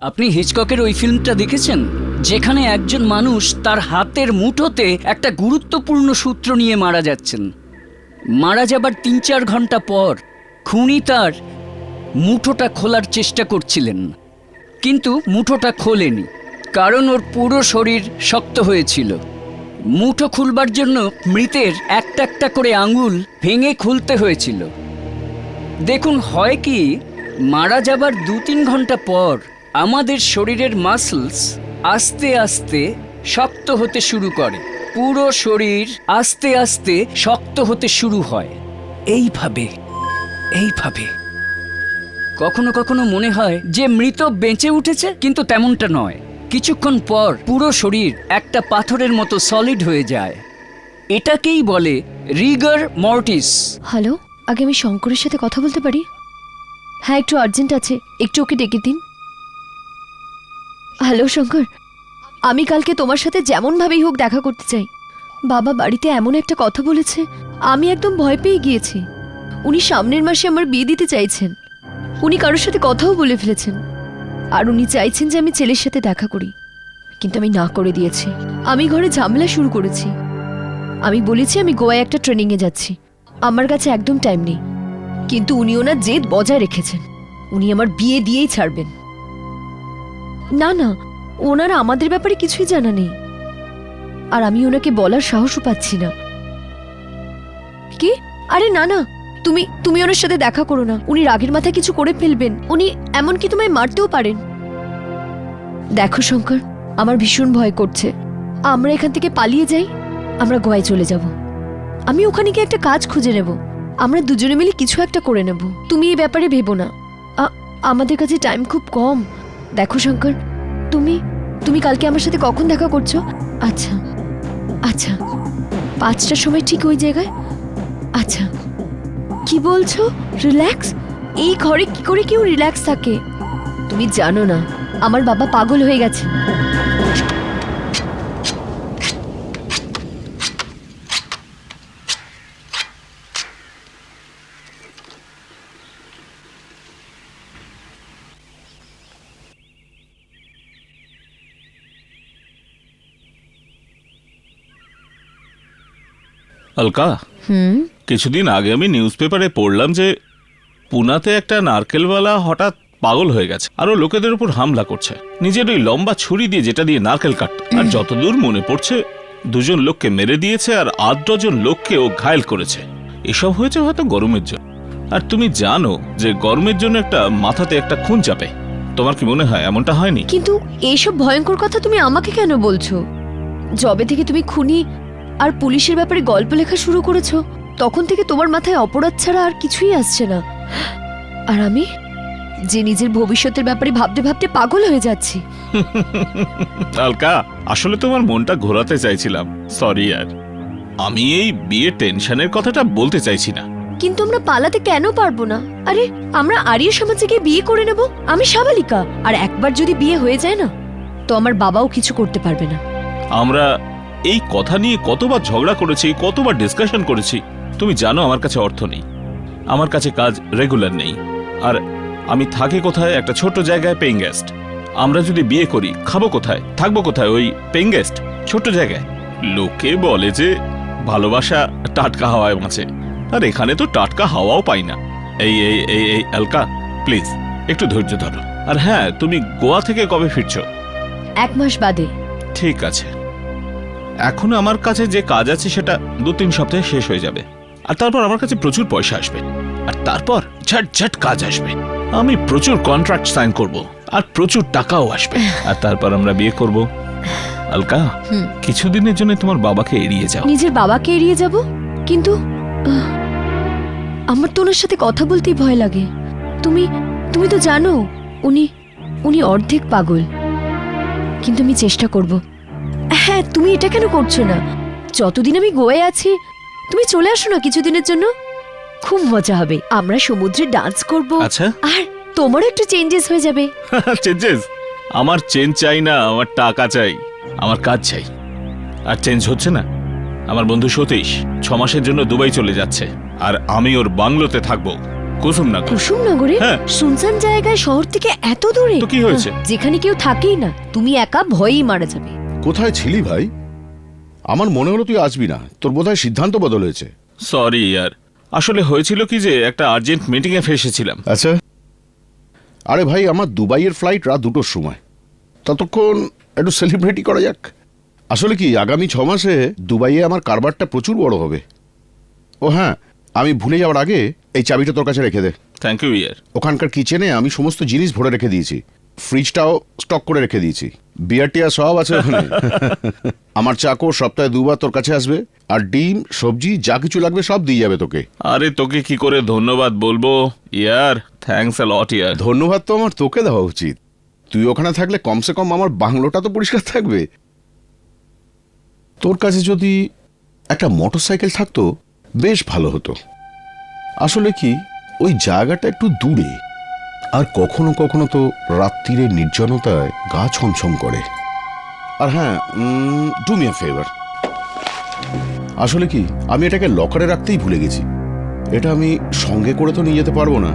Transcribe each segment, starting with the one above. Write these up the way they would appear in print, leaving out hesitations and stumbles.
আপনি হিচককের ওই ফিল্মটা দেখেছেন, যেখানে একজন মানুষ তার হাতের মুঠোতে একটা গুরুত্বপূর্ণ সূত্র নিয়ে মারা যাচ্ছেন। মারা যাবার ৩-৪ ঘন্টা পর খুনি তার মুঠোটা খোলার চেষ্টা করছিলেন, কিন্তু মুঠোটা খোলেনি, কারণ ওর পুরো শরীর শক্ত হয়েছিল। মুঠো খুলবার জন্য মৃতের একটা একটা করে আঙুল ভেঙে খুলতে হয়েছিল। দেখুন, হয় কি, মারা যাবার ২-৩ ঘন্টা পর আমাদের শরীরের মাসলস আস্তে আস্তে শক্ত হতে শুরু করে, পুরো শরীর আস্তে আস্তে শক্ত হতে শুরু হয়। এইভাবে এইভাবে কখনো কখনো মনে হয় যে মৃত বেঁচে উঠেছে, কিন্তু তেমনটা নয়। কিছুক্ষণ পর পুরো শরীর একটা পাথরের মতো সলিড হয়ে যায়। এটাকেই বলে রিগার মর্টিস। হ্যালো, আগে আমি শঙ্করের সাথে কথা বলতে পারি? হ্যাঁ, একটু আর্জেন্ট আছে, একটু ওকে ডেকে দিন। হ্যালো শঙ্কর, আমি কালকে তোমার সাথে যেমনভাবেই হোক দেখা করতে চাই। বাবা বাড়িতে এমন একটা কথা বলেছে, আমি একদম ভয় পেয়ে গিয়েছি। উনি সামনের মাসে আমার বিয়ে দিতে চাইছেন। উনি কারোর সাথে কথাও বলে ফেলেছেন, আর উনি চাইছেন যে আমি ছেলের সাথে দেখা করি, কিন্তু আমি না করে দিয়েছি। আমি ঘরে ঝামেলা শুরু করেছি। আমি বলেছি আমি গোয়ায় একটা ট্রেনিংয়ে যাচ্ছি, আমার কাছে একদম টাইম নেই, কিন্তু উনি ওনার জেদ বজায় রেখেছেন। উনি আমার বিয়ে দিয়েই ছাড়বেন। না না, ওনার আমাদের ব্যাপারে কিছুই জানা নেই, আর আমি ওনাকে বলার সাহসও পাচ্ছি না। কি? আরে না না, তুমি তুমি ওনার সাথে দেখা করো না। উনি রাগের মাথায় কিছু করে ফেলবেন, উনি এমনকি তোমায় মারতেও পারেন। দেখো শঙ্কর, আমার ভীষণ ভয় করছে। আমরা এখান থেকে পালিয়ে যাই, আমরা গোয়ায় চলে যাব। আমি ওখানে গিয়ে একটা কাজ খুঁজে নেব, আমরা দুজনে মিলে কিছু একটা করে নেব। তুমি এই ব্যাপারে ভেবো না, আমাদের কাছে টাইম খুব কম। দেখো শঙ্কর, তুমি তুমি কালকে আমার সাথে কখন দেখা করছো? আচ্ছা আচ্ছা, 5টার সময় ঠিক ওই জায়গায়। আচ্ছা, কি বলছো? রিল্যাক্স? এই ঘরে কি করে কেউ রিল্যাক্স থাকে? তুমি জানো না, আমার বাবা পাগল হয়ে গেছে। অলকা, কিছুদিন আগে আমি নিউজ পেপারে পড়লাম যে পুনাতে একটা নারকেলওয়ালা হঠাৎ পাগল হয়ে গেছে, আরো লোকেদের উপর হামলা করছে নিজের ওই লম্বা ছুরি দিয়ে, যেটা দিয়ে নারকেল কাটত। আর যতদূর মনে পড়ছে 2 জন লোককে মেরে দিয়েছে আর 8 ডজন লোককে ও ঘায়েল করেছে। এসব হয়েছে হয়তো গরমের জন্য। আর তুমি জানো যে গরমের জন্য একটা মাথাতে একটা খুন চাপে। তোমার কি মনে হয় এমনটা হয়নি? কিন্তু এইসব ভয়ঙ্কর কথা তুমি আমাকে কেন বলছো? যবে থেকে তুমি খুনি আর পুলিশের ব্যাপারে গল্প লেখা শুরু করেছো, তখন থেকে তোমার মাথায় অপরাধ ছাড়া আর কিছুই আসছে না। আর আমি যে নিজের ভবিষ্যতের ব্যাপারে ভাবতে ভাবতে পাগল হয়ে যাচ্ছি। অলকা, আসলে তোমার মনটা ঘোরাতে চাইছিলাম। সরি আর আমি এই বিয়ে টেনশনের কথাটা বলতে চাইছি না। কিন্তু আমরা পালাতে কেন পারবো না? আরে আমরা আর্য সমাজে গিয়ে বিয়ে করে নেব। আমি সাবালিকা, আর একবার যদি বিয়ে হয়ে যায় না, তো আমার বাবাও কিছু করতে পারবে না। আমরা এই কথা নিয়ে কতবার ঝগড়া করেছি, কতবার ডিসকাশন করেছি। তুমি জানো আমার কাছে অর্থ নেই, আমার কাছে কাজ রেগুলার নেই, আর আমি থাকি কোথায়? একটা ছোট জায়গায়, পেইং গেস্ট। আমরা যদি বিয়ে করি, খাবো কোথায়, থাকবো কোথায়? ওই পেইং গেস্ট ছোট জায়গায়। লোকে বলে যে ভালোবাসা টাটকা হাওয়ায় বাঁচে, আর এখানে তো টাটকা হাওয়াও পাই না। এই এই এই এই অলকা, প্লিজ একটু ধৈর্য ধরো। আর হ্যাঁ, তুমি গোয়া থেকে কবে ফিরছো? 1 মাস বাদে। ঠিক আছে, এখন আমার কাছে যে কাজ আছে সেটা 2-3 সপ্তাহে শেষ হয়ে যাবে, আর তারপর আমার কাছে প্রচুর পয়সা আসবে, আর তারপর ঝটঝট কাজ আসবে। আমি প্রচুর কন্ট্রাক্ট সাইন করব, আর প্রচুর টাকাও আসবে, আর তারপর আমরা বিয়ে করব। অলকা, কিছুদিনের জন্য তোমার বাবাকে এড়িয়ে যাও। নিজের বাবাকে এড়িয়ে যাব? কিন্তু আমার তো ওনার সাথে কথা বলতেই ভয় লাগে। তুমি তুমি তো জানো উনি অর্ধেক পাগল। কিন্তু আমি চেষ্টা করব। হ্যাঁ, তুমি এটা কেন করছো না? যতদিন আমি গোয়ায় আছি, তুমি চলে আসো না কিছুদিনের জন্য। খুব মজা হবে, আমরা সমুদ্রে ডান্স করব। আচ্ছা, আর তোমারও একটু চেঞ্জেস হয়ে যাবে। চেঞ্জেস? আমার চেঞ্জ চাই না, আমার টাকা চাই, আমার কাজ চাই। আর চেঞ্জ হচ্ছে না। আমার বন্ধু সতীশ 6 মাসের জন্য দুবাই চলে যাচ্ছে, আর আমি ওর বাংলোতে থাকবো। কুসুমনগর। কুসুমনগরে? হ্যাঁ। শুনশান জায়গায়, শহর থেকে এত দূরে? তো কি হয়েছে? যেখানে কেউ থাকেই না, তুমি একা ভয়েই মারা যাবে। কোথায় ছিলি ভাই? আমার মনে হলো তুই আসবি না, তোর বোধহয় সিদ্ধান্ত বদল হয়েছে। সরি ইয়ার, আসলে হয়েছিল কি যে একটা আর্জেন্ট মিটিং এ ফেসেছিলাম। আচ্ছা, আরে ভাই আমার দুবাইয়ের ফ্লাইট রাত 2টোর সময়, ততক্ষণ একটু সেলিব্রেটি করা যাক। আসলে কি আগামী 6 মাসে দুবাইয়ে আমার কারবারটা প্রচুর বড় হবে। ও হ্যাঁ, আমি ভুলে যাওয়ার আগে এই চাবিটা তোর কাছে রেখে দে। থ্যাংক ইউ ইয়ার। ওখানকার কিচেনে আমি সমস্ত জিনিস ভরে রেখে দিয়েছি, ফ্রিজটাও স্টক করে রেখে দিয়েছি, বিয়ার টিয়ার সব আছে ওখানে। আমার চাকর সপ্তাহে 2 বার তোর কাছে আসবে, আর ডিম সবজি যা কিছু লাগবে সব দিয়ে যাবে তোকে। আরে তোকে কি করে ধন্যবাদ বলবো ইয়ার, থ্যাঙ্কস আ লট ইয়ার। ধন্যবাদ তো আমার তোকে দেওয়া উচিত, তুই ওখানে থাকলে কমসে কম আমার বাংলোটা তো পরিষ্কার থাকবে। তোর কাছে যদি একটা মোটরসাইকেল থাকতো বেশ ভালো হতো। আসলে কি ওই জায়গাটা একটু দূরে, আর কখনো কখনো তো রাত্রিরে নির্জনতায় গা ছমছম করে। আর হ্যাঁ, ডু মি আ ফেভার, আসলে কি আমি এটাকে লকারে রাখতেই ভুলে গেছি। এটা আমি সঙ্গে করে তো নিয়ে যেতে পারবো না,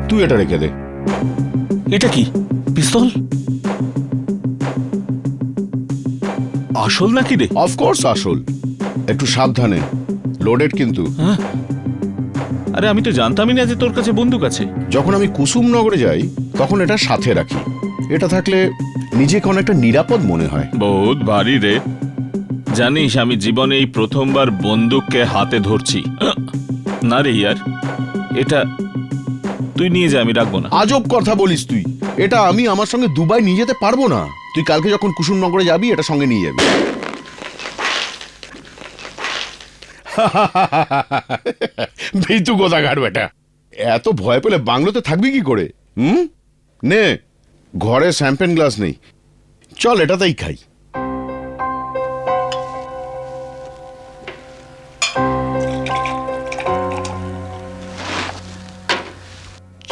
তুই এটা রেখে দে। এটা কি পিস্তল? আসল নাকি রে? অফকোর্স আসল, একটু সাবধানে, লোডেড কিন্তু। আরে আমি তো জানতামই না যে তোর কাছে বন্দুক আছে। যখন আমি কুসুমনগরে যাই তখন এটা সাথে রাখি, এটা থাকলে নিজেকে অনেকটা নিরাপদ মনে হয়। বহুত ভারী রে। জানিস আমি জীবনে এই প্রথমবার বন্দুককে হাতে ধরছি। না রে ইয়ার, এটা তুই নিয়ে যা, আমি রাখবো না। আজব কথা বলিস তুই, এটা আমি আমার সঙ্গে দুবাই নিয়ে যেতে পারবো না। তুই কালকে যখন কুসুমনগরে যাবি এটা সঙ্গে নিয়ে যাবি। ভীতু কোথাকার বেটা, এত ভয় পেলে বাংলোতে থাকবি কি করে? নে, ঘরে শ্যাম্পেন গ্লাস নেই, চল এটাতেই খাই।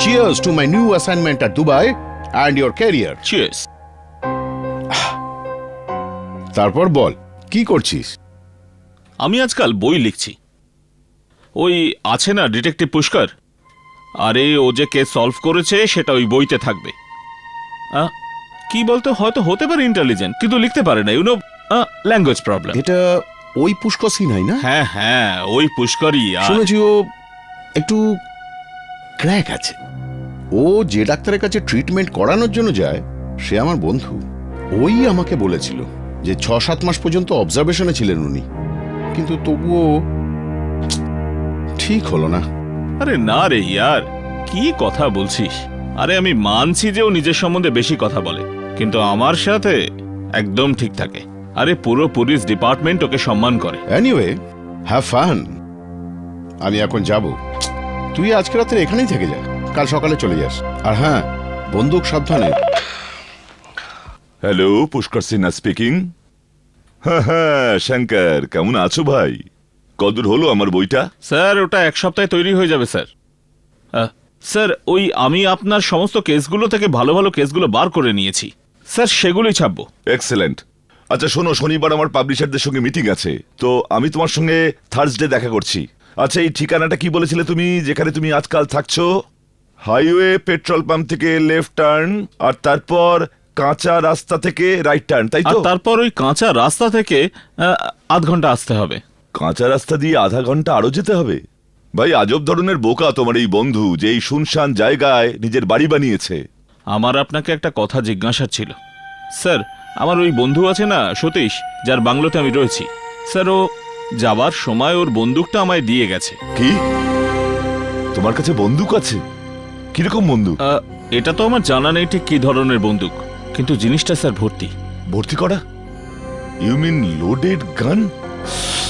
Cheers to my new assignment at Dubai and your career. Cheers. তারপর বল কি করছিস? আমি আজকাল বই লিখছি। ওই আছে না ডিটেকটিভ পুষ্কর, আরে ও যে কেস সলভ করেছে সেটা ওই বইতে থাকবে। কি বলতো, হয়তো হতে পারে ইন্টেলিজেন্ট, কিন্তু লিখতে পারে না, ইউনো ল্যাঙ্গুয়েজ প্রবলেম। এটা ওই পুষ্কর সিনহাই না? হ্যাঁ হ্যাঁ, ওই পুষ্করই। শুনেছি ও একটু ক্র্যাক আছে। ও যে ডাক্তারের কাছে ট্রিটমেন্ট করানোর জন্য যায় সে আমার বন্ধু। ওই আমাকে বলেছিল যে 6-7 মাস পর্যন্ত অবজারভেশনে ছিলেন উনি, কিন্তু তবুও ঠিক হলো না। আরে না রে ইয়ার, কি কথা বলছিস? আরে আমি মানছি যে ও নিজের সম্বন্ধে বেশি কথা বলে, কিন্তু আমার সাথে একদম ঠিক থাকে। আরে পুরো পুলিশ ডিপার্টমেন্ট ওকে সম্মান করে। Anyway, have fun. আমি এখন যাব, তুই আজকে রাতে এখানেই থেকে যা, কাল সকালে চলে যাস। আর হ্যাঁ, বন্দুক সাবধানে। Hello, Pushkar Sinha speaking. হ্যাঁ হ্যাঁ, শঙ্কর কেমন আছো ভাই? কদূর হলো আমার বইটা? স্যার ওটা 1 সপ্তাহে তৈরি হয়ে যাবে স্যার। স্যার ওই আমি আপনার সমস্ত কেসগুলো থেকে ভালো ভালো কেসগুলো বার করে নিয়েছি স্যার, সেগুলোই ছাপবো। এক্সেলেন্ট। আচ্ছা শোনো, শনিবার আমার পাবলিশারদের সঙ্গে মিটিং আছে, তো আমি তোমার সঙ্গে থার্সডে দেখা করছি। আচ্ছা এই ঠিকানাটা কি বলেছিলে তুমি, যেখানে তুমি আজকাল থাকছো? হাইওয়ে পেট্রোল পাম্প থেকে লেফট টার্ন, আর তারপর কাঁচা রাস্তা থেকে রাইট টার্ন, তাই আর তো? তারপর ওই কাঁচা রাস্তা থেকে আধ ঘন্টা আসতে হবে। কাঁচা রাস্তা দিয়ে আধা ঘন্টা আরো যেতে হবে? ভাই আজব ধরনের বোকা তোমার এই বন্ধু, যে এই শুনশান জায়গায় নিজের বাড়ি বানিয়েছে। আমার আপনাকে একটা কথা জিজ্ঞাসা ছিল স্যার। আমার ওই বন্ধু আছে না সতীশ, যার বাংলোতে আমি রয়েছি স্যার, ও যাবার সময় ওর বন্দুকটা আমায় দিয়ে গেছে। কি তোমার কাছে বন্দুক আছে? কিরকম বন্দুক? এটা তো আমার জানা নেই ঠিক কি ধরনের বন্দুক, কিন্তু জিনিসটা স্যার ভর্তি। ভর্তি করা? ইউ মিন লোডেড গান?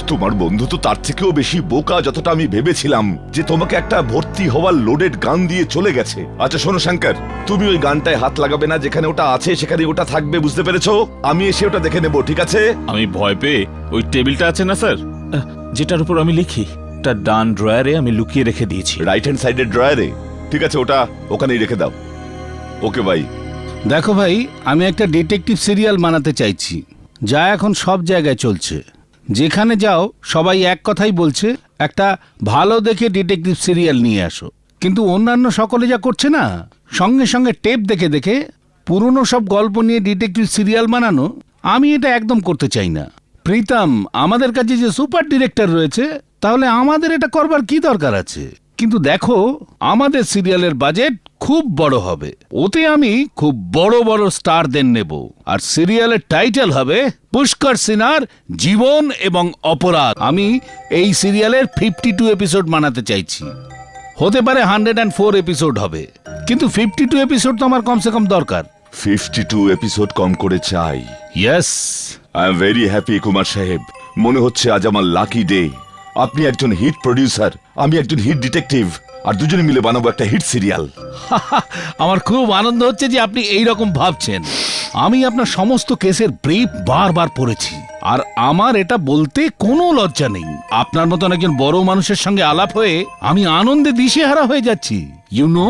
তোমার বন্ধু তো তার থেকেও বেশি বোকা যতটা আমি ভেবেছিলাম, যে তোমাকে একটা ভর্তি হওয়ার লোডেড গান দিয়ে চলে গেছে। আচ্ছা শোনো শঙ্কর, তুমি ওই গানটায় হাত লাগাবে না, যেখানে ওটা আছে সেখানে ওটা থাকবে, বুঝতে পেরেছো? আমি এসে ওটা দেখে নেব, ঠিক আছে? আমি ভয় পেয়ে ওই টেবিলটা আছে না স্যার, যেটার উপর আমি লিখি, তার ডান ড্রয়ারে আমি লুকিয়ে রেখে দিয়েছি। রাইট হ্যান্ড সাইডের ড্রয়ারে? ঠিক আছে, ওটা ওখানেই রেখে দাও। ওকে ভাই। দেখো ভাই, আমি একটা ডিটেকটিভ সিরিয়াল বানাতে চাইছি, যা এখন সব জায়গায় চলছে। যেখানে যাও সবাই এক কথাই বলছে, একটা ভালো দেখে ডিটেকটিভ সিরিয়াল নিয়ে আসো। কিন্তু অন্যান্য সকলে যা করছে না, সঙ্গে সঙ্গে টেপ দেখে দেখে পুরনো সব গল্প নিয়ে ডিটেকটিভ সিরিয়াল বানানো, আমি এটা একদম করতে চাই না। প্রীতম, আমাদের কাছে যে সুপার ডিরেক্টর রয়েছে, তাহলে আমাদের এটা করবার কি দরকার আছে? কিন্তু দেখো, আমাদের সিরিয়ালের বাজেট খুব বড় হবে, ওতে আমি খুব বড় বড় স্টারদের নেব, আর সিরিয়ালের টাইটেল হবে পুষ্কর সিনহার জীবন এবং অপরাধ। আমি এই সিরিয়ালের 52 এপিসোড বানাতে চাইছি। হতে পারে 104 এপিসোড হবে, কিন্তু 52 এপিসোড তো আমার কমসে কম দরকার। 52 এপিসোড কম করে চাই। Yes. I am very happy Kumar সাহেব। মনে হচ্ছে আজ আমার লাকি ডে। আপনি একজন হিট প্রডিউসার, আমি একজন হিট ডিটেকটিভ, আর দুজনে মিলে বানাবো একটা হিট সিরিয়াল। আমার খুব আনন্দ হচ্ছে যে আপনি এই রকম ভাবছেন। আমি আপনার সমস্ত কেসের ব্রিফ বারবার পড়েছি, আর আমার এটা বলতে কোনো লজ্জা নেই। আপনার মতন একজন বড় মানুষের সঙ্গে আলাপ হয়ে আমি আনন্দে দিশেহারা হয়ে যাচ্ছি। You know,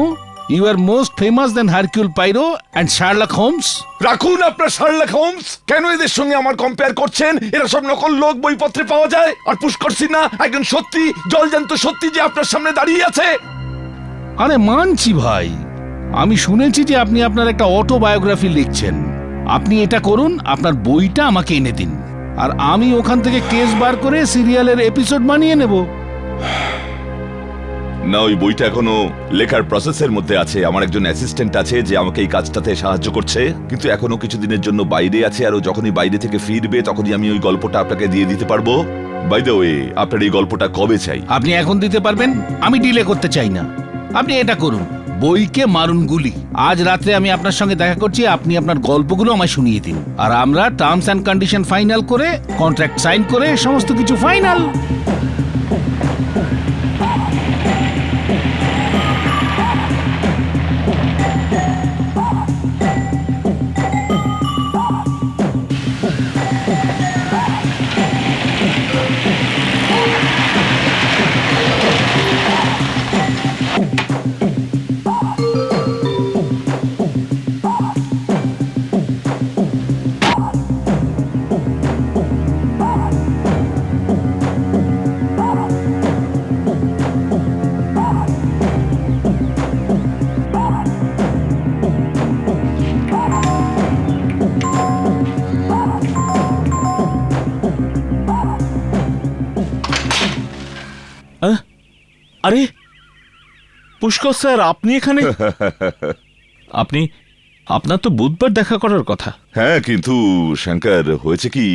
you are most famous than Hercule Poirot and Sherlock Holmes. রাখুন আপনার শার্লক হোমস। কেন এদের সঙ্গে আমার কম্পেয়ার করছেন? এরা সব নকল লোক, বইপত্রে পাওয়া যায়। আর পুষ্কর সিনহা একজন সত্যি জলজান্ত সত্যি যে আপনার সামনে দাঁড়িয়ে আছে। আরে মানছি ভাই, আমি শুনেছি যে আপনি আপনার একটা অটোবায়োগ্রাফি লিখছেন। আপনি এটা করুন, আপনার বইটা আমাকে এনে দিন, আর আমি ওখান থেকে কেস বার করে সিরিয়ালের এপিসোড বানিয়ে নেব। না, ওই বইটা এখনো লেখার প্রসেসের মধ্যে আছে। আমার একজন অ্যাসিস্ট্যান্ট আছে যে আমাকে এই কাজটাতে সাহায্য করছে, কিন্তু এখনো কিছুদিনের জন্য বাইরে আছে। আর ও যখনই বাইরে থেকে ফিরবে তখনই আমি ওই গল্পটা আপনাকে দিয়ে দিতে পারবো। বাই দ্য ওয়ে, আপনার এই গল্পটা কবে চাই? আপনি এখন দিতে পারবেন, আমি ডিলে করতে চাই না। আপনি এটা করুন, বইকে মারুন গুলি। আজ রাত্রে আমি আপনার সঙ্গে দেখা করছি, আপনি আপনার গল্পগুলো আমায় শুনিয়ে দিন, আর আমরা টার্মস অ্যান্ড কন্ডিশন ফাইনাল করে, কন্ট্রাক্ট সাইন করে সমস্ত কিছু ফাইনাল। আরে পুষ্কর স্যার, আপনি এখানে? আপনার তো বুধবার দেখা করার কথা। হ্যাঁ, কিন্তু শঙ্কর, হয়েছে কি,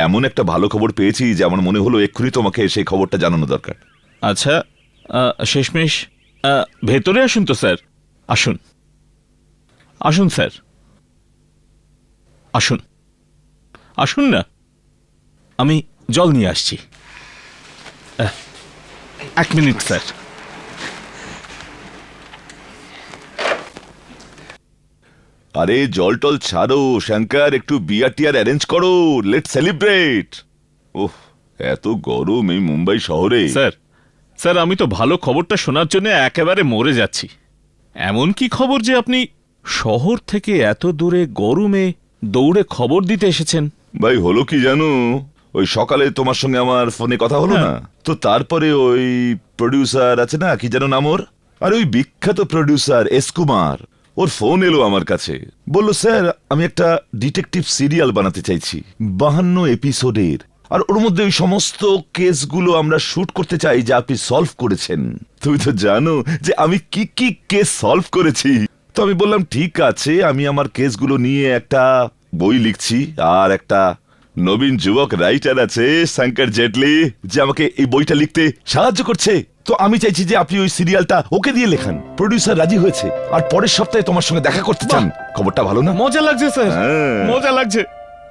এমন একটা ভালো খবর পেয়েছি যে আমার মনে হলো এক্ষুনি তোমাকে সেই খবরটা জানানো দরকার। আচ্ছা, শেষমেশ ভেতরে আসুন তো স্যার। আসুন আসুন স্যার, আসুন আসুন না, আমি জল নিয়ে আসছি। 1 মিনিট স্যার। আরে জল টল ছাড়ো শঙ্কর, একটু বিয়ার টিয়ার অ্যারেঞ্জ করো, লেট সেলিব্রেট। ওহ, এত গরম এই মুম্বাই শহরে। স্যার, আমি তো ভালো খবরটা শোনার জন্য একেবারে মরে যাচ্ছি। এমন কি খবর যে আপনি শহর থেকে এত দূরে গরমে দৌড়ে খবর দিতে এসেছেন? ভাই, হলো কি জানো, ওই সকালে তোমার সঙ্গে আমার ফোনে কথা হলো না, তো তারপরে ওই প্রডিউসার আছে না, কি যেন নাম ওর, আর ওই বিখ্যাত প্রডিউসার এস কুমার, ওর ফোন এলো আমার কাছে। বলল, স্যার আমি একটা ডিটেকটিভ সিরিয়াল বানাতে চাইছি 52 এপিসোডের, আর ওর মধ্যে ওই সমস্ত কেসগুলো আমরা শুট করতে চাই যা আপনি সলভ করেছেন। তুমি তো জানো যে আমি কি কি কেস সলভ করেছি। তো আমি বললাম ঠিক আছে, আমি আমার কেসগুলো নিয়ে একটা বই লিখছি, আর একটা নবীন যুবক রাইটার আছে শঙ্কর জেটলি, যে আমাকে এই বইটা লিখতে সাহায্য করছে। তো আমি চাইছি যে আপনি ওই সিরিয়ালটা ওকে দিয়ে লেখান। প্রডিউসার রাজি হয়েছে, আর পরের সপ্তাহে তোমার সঙ্গে দেখা করতে চান। খবরটা ভালো না? মজা লাগছে স্যার, হ্যাঁ। মজা লাগছে।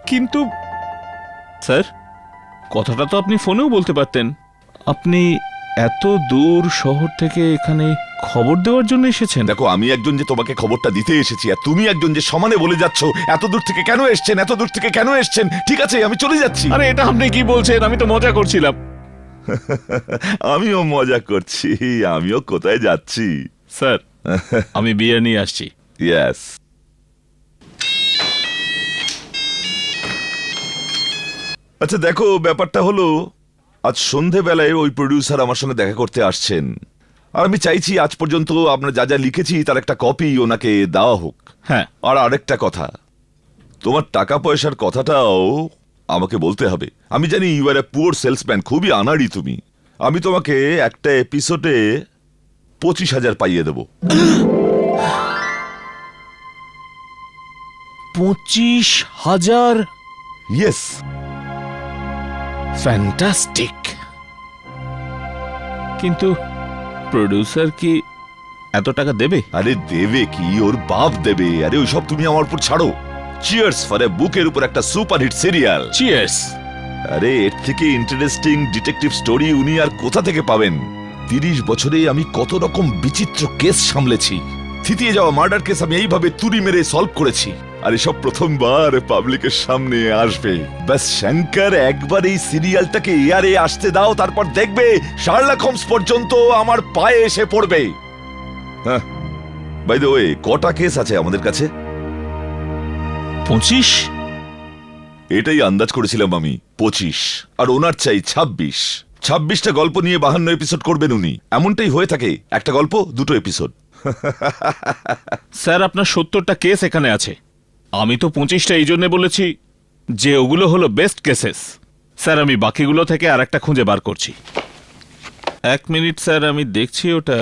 কিন্তু স্যার, কথাটা তো আপনি ফোনেও বলতে পারতেন। আপনি এত দূর শহর থেকে এখানে খবর দেওয়ার জন্য এসেছেন? দেখো, আমি একজন যে তোমাকে খবরটা দিতে এসেছি, আর তুমি একজন যে সমানে বলে যাচ্ছ এত দূর থেকে কেন এসছেন, এত দূর থেকে কেন এসছেন। ঠিক আছে, আমি চলে যাচ্ছি। আরে এটা আপনি কি বলছেন? আমি তো মজা করছিলাম। আমিও মজা করছি, আমিও কোথায় যাচ্ছি। স্যার, আমি বিয়ার নিয়ে আসছি। ইয়েস। আচ্ছা দেখো, ব্যাপারটা হলো আজ সন্ধেবেলায় ওই প্রডিউসার আমার সঙ্গে দেখা করতে আসছেন, আর আমি চাইছি আজ পর্যন্ত আপনার যা যা লিখেছি তার একটা কপি ওনাকে দেওয়া হোক। হ্যাঁ, আর আরেকটা কথা, তোমার টাকা পয়সার কথাটাও আমাকে বলতে হবে। আমি জানি you are a poor salesman, খুবই আনাড়ি তুমি। আমি তোমাকে একটা এপিসোডে 25,000 পাইয়ে দেবো। 25,000? ইয়েস। ফ্যান্টাস্টিক। কিন্তু প্রডিউসার কি এত টাকা দেবে? আরে দেবে কি, ওর বাপ দেবে। আরে ওইসব তুমি আমার উপর ছাড়ো। চিয়ার্স ফর এ বুকের উপর একটা সুপারহিট সিরিয়াল। চিয়ার্স। আরে এর থেকে ইন্টারেস্টিং ডিটেকটিভ স্টোরি উনি আর কোথা থেকে পাবেন? 30 বছরে আমি কত রকম বিচিত্র কেস সামলেছি। থিতিয়ে যাওয়া মার্ডার কেস আমি এইভাবে তুড়ি মেরে সলভ করেছি, আর এসব প্রথমবার পাবলিকের সামনে আসবে। ব্যাস শঙ্কর, একবার এই সিরিয়ালটাকে এয়ারে আসতে দাও, তারপর দেখবে শার্লক হোমস পর্যন্ত আমার পায়ে এসে পড়বে। হ্যাঁ, বাই দ্য ওয়ে, কটা কেস আছে আমাদের কাছে? 25? এটাই আন্দাজ করেছিলাম আমি, 25। আর ওনার চাই 26। 26টা গল্প নিয়ে 52 এপিসোড করবেন উনি। এমনটাই হয়ে থাকে, একটা গল্প 2 এপিসোড। স্যার, আপনার 70টা কেস এখানে আছে। আমি তো 25টা এই জন্য বলেছি যে ওগুলো হলো বেস্ট কেসেস। স্যার, আমি বাকিগুলো থেকে আর একটা খুঁজে বার করছি। 1 মিনিট স্যার, আমি দেখছি ওটা।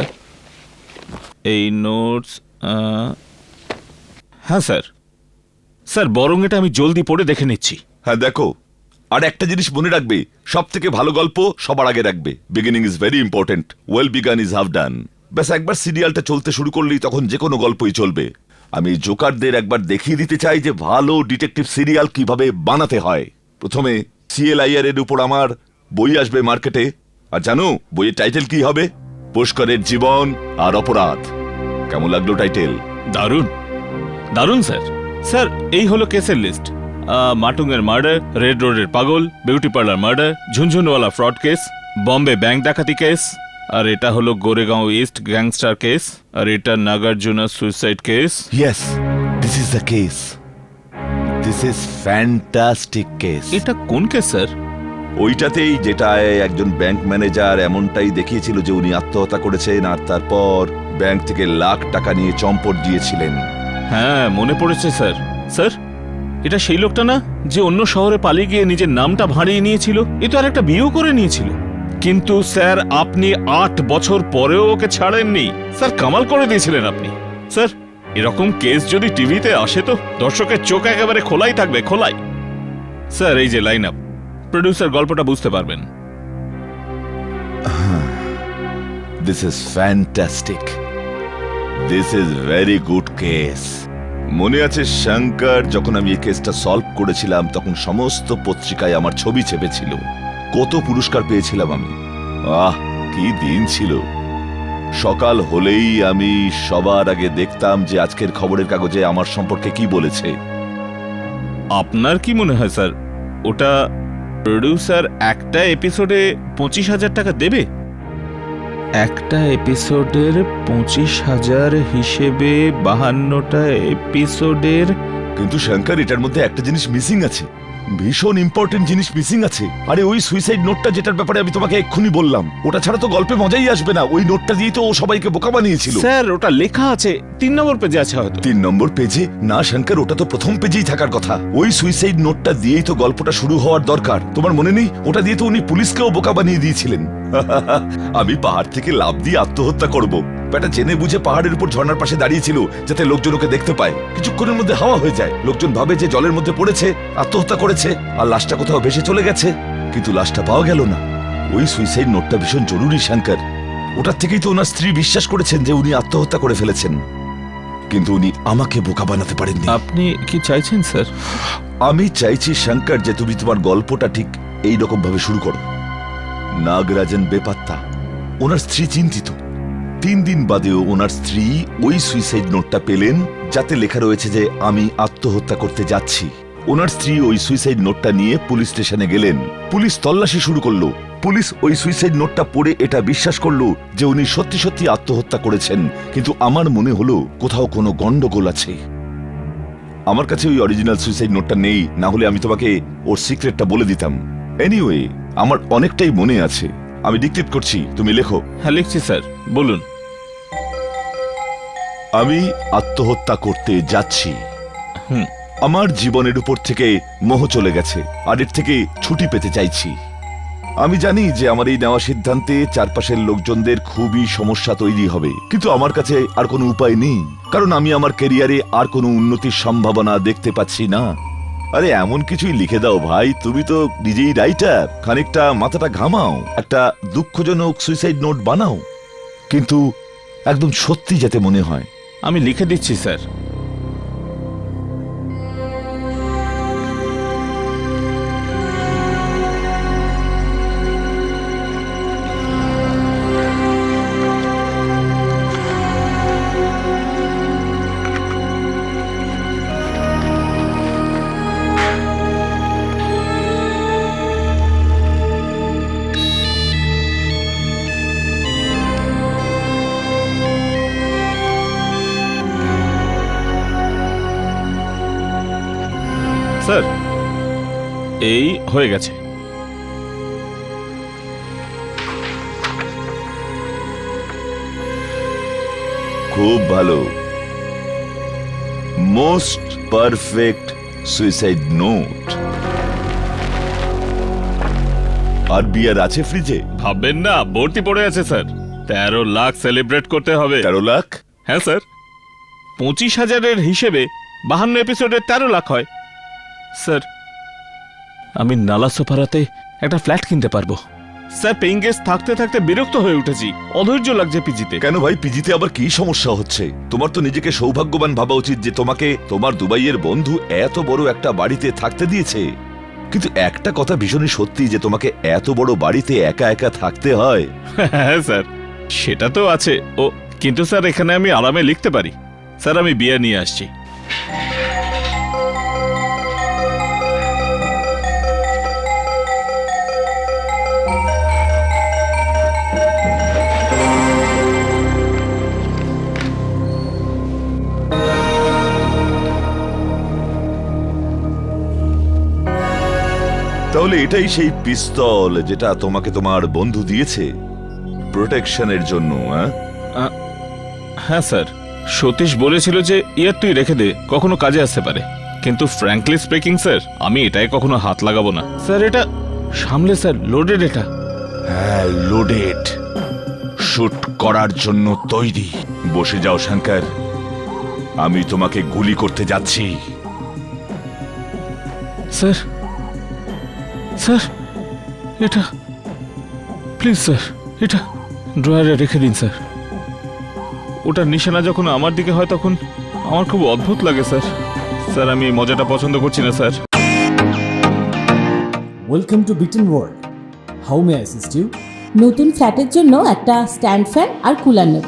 এই নোটস। হ্যাঁ স্যার। স্যার, বরং এটা আমি জলদি পড়ে দেখে নিচ্ছি। হ্যাঁ দেখো, আর একটা জিনিস মনে রাখবে, সব থেকে ভালো গল্প সবার আগে রাখবে। Beginning is very important, well began is half ডান। ব্যাস একবার সিরিয়ালটা চলতে শুরু করলেই তখন যে কোনো গল্পই চলবে। আমি জোকারদের একবার দেখিয়ে দিতে চাই যে ভালো ডিটেকটিভ সিরিয়াল কিভাবে বানাতে হয়। প্রথমে CLIR এর উপর আমার বই আসবে মার্কেটে, আর জানো বইয়ের টাইটেল কি হবে? পুষ্করের জীবন আর অপরাধ। কেমন লাগলো টাইটেল? দারুণ, দারুণ স্যার। স্যার, এই হলো কেসের লিস্ট। মাটুংয়ের মার্ডার, রেড রোডের পাগল, beauty parlour murder, Jhunjhunwala fraud case, Bombay bank ডাকাতি কেস, আর এটা হলো গোরেগাঁও ইস্ট গ্যাংস্টার কেস, আর এটা Nagarjuna suicide case. Yes, this is the case. This is fantastic case. এটা কোন কেস স্যার? ওইটাতেই যেটায় একজন ব্যাংক ম্যানেজার এমনটাই দেখিয়েছিল যে উনি আত্মহত্যা করেছেন, আর তারপর ব্যাংক থেকে লাখ টাকা নিয়ে চম্পট দিয়েছিলেন। হ্যাঁ, মনে পড়েছে স্যার। স্যার, এটা সেই লোকটা না যে অন্য শহরে পালিয়ে গিয়ে নিজের নামটা ভাড়িয়ে নিয়েছিল? এ তো আর একটা বিয়েও করে নিয়েছিল। কিন্তু স্যার, আপনি 8 বছর পরেও ওকে ছাড়েননি। স্যার, কামাল করে দিয়েছিলেন আপনি। স্যার, এরকম কেস যদি টিভিতে আসে তো দর্শকের চোখ একেবারে খোলাই থাকবে, খোলাই। স্যার, এই যে লাইন আপ, প্রডিউসার গল্পটা বুঝতে পারবেন। This is fantastic. This is very good case. মনে আছে শঙ্কর, যখন আমি এই কেসটা সলভ করেছিলাম তখন সমস্ত পত্রিকায় আমার ছবি চেপেছিল। কত পুরস্কার পেয়েছিলাম আমি। আহ, কি দিন ছিল। সকাল হলেই আমি সবার আগে দেখতাম যে আজকের খবরের কাগজে আমার সম্পর্কে কি বলেছে। আপনার কি মনে হয় স্যার, ওটা প্রডিউসার একটা এপিসোডে 25,000 টাকা দেবে? একটা এপিসোডের 25,000 হিসেবে 52টা এপিসোডের। কিন্তু শঙ্কর, এটার মধ্যে একটা জিনিস মিসিং আছে, ভীষণ ইম্পর্টেন্ট জিনিস মিসিং আছে। আরে ওই সুইসাইড নোটটা যেটার ব্যাপারে আমি তোমাকে এক্ষুনি বললাম, ওটা ছাড়া তো গল্পে মজাই আসবে না। ওই নোটটা দিয়ে তো ও সবাইকে বোকা বানিয়েছিল। স্যার, ওটা লেখা আছে 3 নম্বর পেজে আছে হয়তো। 3 নম্বর পেজে? না শঙ্কর, ওটা তো প্রথম পেজেই থাকার কথা। ওই সুইসাইড নোটটা দিয়েই তো গল্পটা শুরু হওয়ার দরকার। তোমার মনে নেই? ওটা দিয়ে তো উনি পুলিশকেও বোকা বানিয়ে দিয়েছিলেন। আমি পাহাড় থেকে লাফ দিয়ে আত্মহত্যা করব, ব্যাটা জেনে বুঝে পাহাড়ের উপর ঝর্ণার পাশে দাঁড়িয়েছিল যাতে লোকজন ওকে দেখতে পায়। কিছুক্ষণের মধ্যে হাওয়া হয়ে যায়, লোকজন ভাবে যে জলের মধ্যে পড়েছে, আত্মহত্যা করেছে, আর লাশটা কোথাও ভেসে চলে গেছে। কিন্তু লাশটা পাওয়া গেল না। ওই সুইসাইড নোটটা ভীষণ জরুরি শঙ্কর। ওটার থেকেই তো ওনার স্ত্রী বিশ্বাস করেছেন যে উনি আত্মহত্যা করে ফেলেছেন, কিন্তু উনি আমাকে বোকা বানাতে পারেননি। আপনি কি চাইছেন স্যার? আমি চাইছি শঙ্কর যে তুমি তোমার গল্পটা ঠিক এই রকম ভাবে শুরু করো। নাগরাজন বেপাত্তা, ওনার স্ত্রী চিন্তিত। 3 দিন বাদেও ওনার স্ত্রী ওই সুইসাইড নোটটা পেলেন যাতে লেখা রয়েছে যে আমি আত্মহত্যা করতে যাচ্ছি। ওনার স্ত্রী ওই সুইসাইড নোটটা নিয়ে পুলিশ স্টেশনে গেলেন। পুলিশ তল্লাশি শুরু করলো। পুলিশ ওই সুইসাইড নোটটা পড়ে এটা বিশ্বাস করলো যে উনি সত্যি সত্যি আত্মহত্যা করেছেন। কিন্তু আমার মনে হলো কোথাও কোনো গন্ডগোল আছে। আমার কাছে ওই অরিজিনাল সুইসাইড নোটটা নেই, না হলে আমি তোমাকে ওর সিক্রেটটা বলে দিতাম। এনিওয়ে, আমার অনেকটাই মনে আছে। আমি ডিকটেট করছি, তুমি লেখো। হ্যাঁ লিখছি স্যার, বলুন। আমি আত্মহত্যা করতে যাচ্ছি। হুম। আমার জীবনের উপর থেকে মোহ চলে গেছে, আর এর থেকে ছুটি পেতে চাইছি। আমি জানি যে আমার এই নেওয়া সিদ্ধান্তে চারপাশের লোকজনদের খুবই সমস্যা তৈরি হবে, কিন্তু আমার কাছে আর কোনো উপায় নেই, কারণ আমি আমার ক্যারিয়ারে আর কোনো উন্নতির সম্ভাবনা দেখতে পাচ্ছি না। আরে এমন কিছুই লিখে দাও ভাই, তুমি তো নিজেই রাইটার, খানিকটা মাথাটা ঘামাও, একটা দুঃখজনক সুইসাইড নোট বানাও, কিন্তু একদম সত্যি যাতে মনে হয়। আমি লিখে দিচ্ছি স্যার। স্যার এই হয়ে গেছে। খুব ভালো, মোস্ট পারফেক্ট সুইসাইড নোট। আর বিয়ার আছে ফ্রিজে? ভাববেন না, ভর্তি পড়ে আছে স্যার। 13 লাখ সেলিব্রেট করতে হবে। 13 লাখ? হ্যাঁ স্যার, 25,000-এর হিসেবে 52 এপিসোডের 13 লাখ হয়। স্যার আমি নালাসোপাড়াতে একটা ফ্ল্যাট কিনতে পারবো। স্যার পেইং গেস্ট থাকতে থাকতে বিরক্ত হয়ে উঠেছি, অধৈর্য লাগছে পিজিতে। কেন ভাই, পিজিতে আবার কি সমস্যা হচ্ছে? তোমার তো নিজেকে সৌভাগ্যবান ভাবা উচিত যে তোমাকে তোমার দুবাইয়ের বন্ধু এত বড় একটা বাড়িতে থাকতে দিয়েছে। কিন্তু একটা কথা ভীষণই সত্যি যে তোমাকে এত বড় বাড়িতে একা একা থাকতে হয়। হ্যাঁ স্যার, সেটা তো আছে। ও কিন্তু স্যার এখানে আমি আরামে লিখতে পারি। স্যার আমি বিয়ে নিয়ে আসছি। তাহলে এটাই সেই পিস্তল যেটা তোমাকে তোমার বন্ধু দিয়েছে প্রোটেকশনের জন্য? হ্যাঁ স্যার, সতীশ বলেছিল যে ইয়ার তুই রেখে দে, কখনো কাজে আসতে পারে। কিন্তু ফ্র্যাঙ্কলি স্পিকিং স্যার, আমি এটাই কখনো হাত লাগাবো না। স্যার এটা সামলে স্যার, লোডেড এটা। হ্যাঁ, লোডেড, শুট করার জন্য তৈরি। বসে যাও শঙ্কর, আমি তোমাকে গুলি করতে যাচ্ছি। স্যার স্যার এটা প্লিজ স্যার, এটা ড্রয়ারে রেখে দিন স্যার। ওটার নিশানা যখন আমার দিকে হয় তখন আমার খুব অদ্ভুত লাগে স্যার। স্যার আমি এই মজাটা পছন্দ করছি না sir. Welcome to Bitten world, how may I assist you? নতুন ফ্ল্যাটের জন্য একটা স্ট্যান্ড ফ্যান আর কুলার নেব।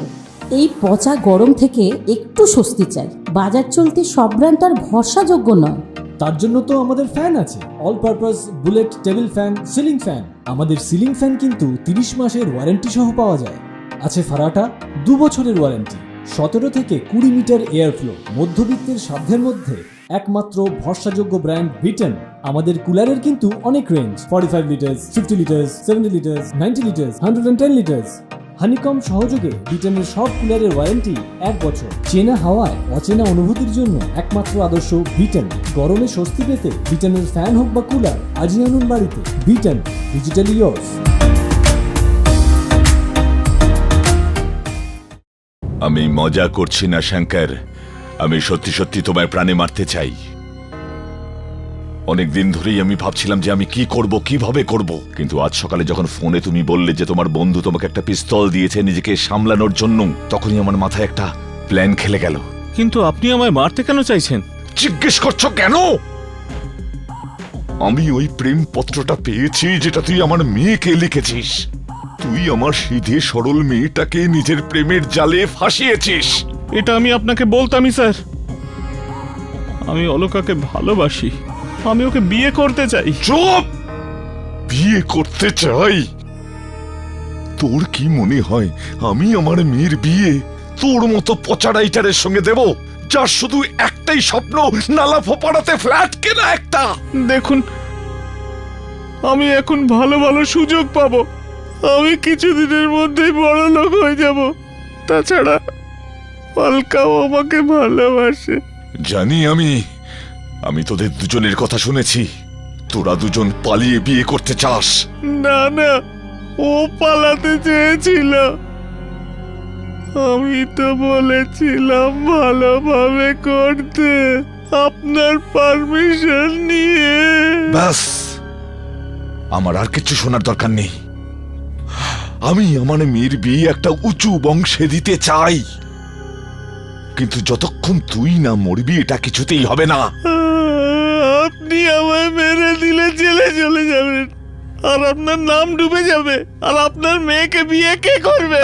এই পচা গরম থেকে একটু স্বস্তি চাই। বাজার চলতে সব ব্র্যান্ড তো আর ভরসাযোগ্য নয়। তার জন্য তো আমাদের ফ্যান আছে, all purpose bullet table fan, ceiling fan. আমাদের সিলিং ফ্যান কিন্তু 30 মাসের ওয়ারেন্টি সহ পাওয়া যায়। আছে ফারাটা 2 বছরের ওয়ারেন্টি, 17 থেকে 20 মিটার এয়ার ফ্লো। মধ্যবিত্তের সাধ্যের মধ্যে একমাত্র ভরসাযোগ্য ব্র্যান্ড বিটেন। আমাদের কুলারের কিন্তু অনেক range, 45 litres, 50 litres, 70 litres, 90 litres, 110 litres. Honeycomb সহযোগে বিটেনের সব কুলারের ওয়ারেন্টি 1 বছর। চেনা হাওয়ায় অচেনা অনুভূতির জন্য একমাত্র আদর্শ বিটেন। গরমে স্বস্তি পেতে বিটেনের ফ্যান হোক বা কুলার, আজই আনুন বাড়িতে। Beaten, digitally yours. আমি মজা করছি না শঙ্কর, আমি সত্যি সত্যি তোমায় প্রাণে মারতে চাই। অনেকদিন ধরেই আমি ভাবছিলাম যে আমি কি করব, কিভাবে করব, কিন্তু আজ সকালে যখন ফোনে তুমি বললে যে তোমার বন্ধু তোমাকে একটা পিস্তল দিয়েছে নিজেকে সামলানোর জন্য, তখনই আমার মাথায় একটা প্ল্যান খেলে গেল। কিন্তু আপনি আমায় মারতে কেন চাইছেন? জিজ্ঞেস করছো কেন? আমি ওই প্রেম পত্রটা পেয়েছি যেটা তুই আমার মেয়েকে লিখেছিস। তুই আমার সিধে সরল মেয়েটাকে নিজের প্রেমের জালে ফাঁসিয়েছিস। এটা আমি আপনাকে বলতামই স্যার। আমি অলকাকে ভালোবাসি, আমি ওকে বিয়ে করতে চাই। চুপ! বিয়ে করতে চাই? তোর কি মনে হয় আমি আমার মেয়ের বিয়ে তোর মতো পচা রাইটারের সঙ্গে দেব, যার শুধু একটাই স্বপ্ন, নালা ফোপাড়াতে ফ্ল্যাট কেনা একটা? দেখুন আমি এখন ভালো ভালো সুযোগ পাবো, আমি কিছুদিনের মধ্যেই বড় লোক হয়ে যাব। তাছাড়া অলকাও আমাকে ভালোবাসে। জানি আমি তোদের দুজনের কথা শুনেছি। তোরা দুজন পালিয়ে বিয়ে করতে চাস। না না, ও পালাতে চেয়েছিল। আমি তো বলেছিলাম ভালোভাবে করতে, আপনার পারমিশন নিয়ে। ব্যাস, আমার আর কিছু শোনার দরকার নেই। আমি আমার মেয়ের বিয়ে একটা উঁচু বংশে দিতে চাই, কিন্তু যতক্ষণ তুই না মরবি এটা কিছুতেই হবে না। আপনি আমায় মেরে দিলে জেলে চলে যাবেন, আর আপনার নাম ডুবে যাবে, আর আপনার মেয়েকে বিয়ে কে করবে?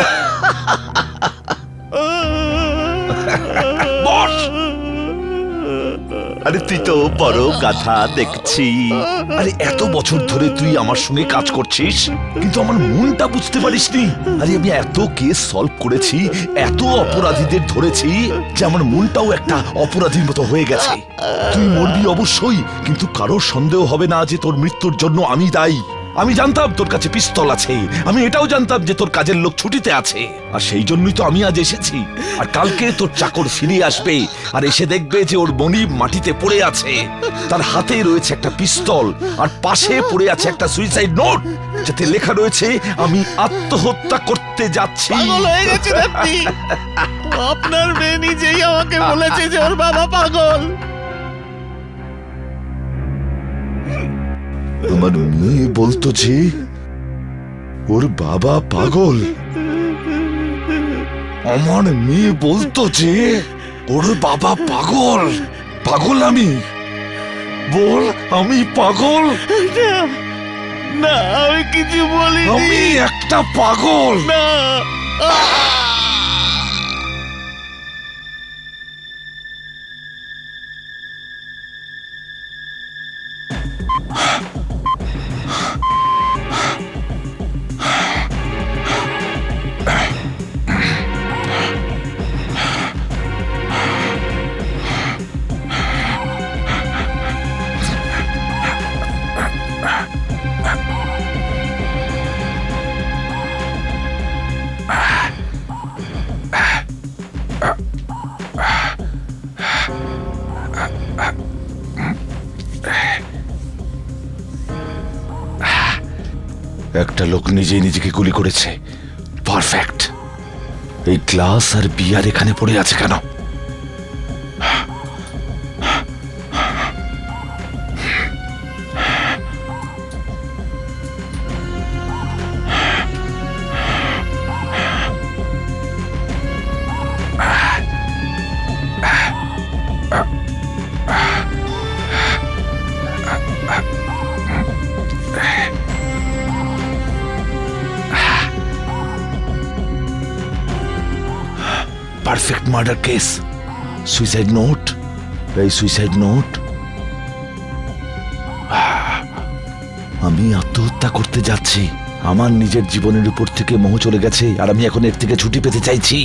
বস! আরে তুই তো বড় গাধা দেখছি। আরে এত বছর ধরে তুই আমার সঙ্গে কাজ করছিস, কিন্তু আমার মনটা বুঝতে পারিসনি। আরে আমি এত কেস সলভ করেছি, এত অপরাধীদের ধরেছি, যে আমার মনটাও একটা অপরাধীর মতো হয়ে গেছে। তুই মরবি অবশ্যই, কিন্তু কারোর সন্দেহ হবে না যে তোর মৃত্যুর জন্য আমি দায়ী। আমি জানতাম তোর কাছে পিস্তল আছে, আমি এটাও জানতাম যে তোর কাজের লোক ছুটিতে আছে, আর সেই জন্যই তো আমি আজ এসেছি। আর কালকে তোর চাকর ফিরে আসবে, আর এসে দেখবে যে ওর মনিব মাটিতে পড়ে আছে, তার হাতে রয়েছে একটা পিস্তল, আর পাশে পড়ে আছে একটা সুইসাইড নোট, যাতে লেখা রয়েছে আমি আত্মহত্যা করতে যাচ্ছি। পাগল হয়ে গেছেন আপনি। আপনার মেয়ে নিজেই আমাকে বলেছে যে ওর বাবা পাগল। আমার মেয়ে বলতো যে ওর বাবা পাগল। আমার মেয়ে বলতো যে ওর বাবা পাগল। পাগল আমি? বল, আমি পাগল? না, আমি কিছু বলিনি। আমি একটা পাগল। না। একটা লোক নিজেই নিজেকে গুলি করেছে। পারফেক্ট। এই গ্লাস আর বিয়ার এখানে পড়ে আছে কেন? Perfect murder case. Suicide note. এই সুইসাইড নোট। আমি আত্মহত্যা করতে যাচ্ছি। আমার নিজের জীবনের উপর থেকে মোহ চলে গেছে, আর আমি এখন এর থেকে ছুটি পেতে চাইছি।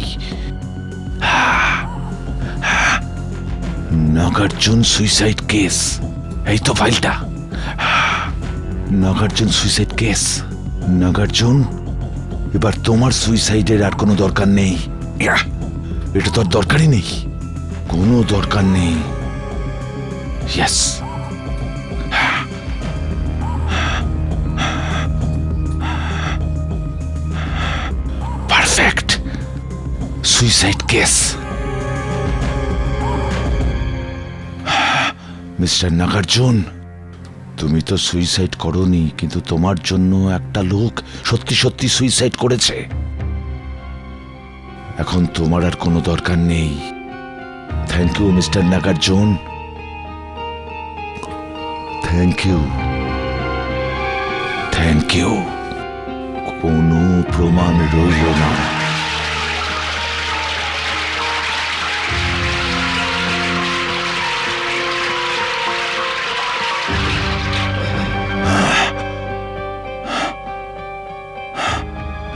Nagarjun suicide case. এই তো ফাইলটা। Nagarjuna suicide case. নাগার্জুন, এবার তোমার সুইসাইডের আর কোনো দরকার নেই। এটা তোর দরকারই নেই, কোনো দরকার নেই। Yes. Perfect suicide case. Mister Nagarjun, তুমি তো সুইসাইড করোনি, কিন্তু তোমার জন্য একটা লোক সত্যি সত্যি সুইসাইড করেছে। এখন তোমার আর কোনো দরকার নেই। Thank you mister Nagarjun, thank you, thank you. কোনো প্রমাণ রইল না।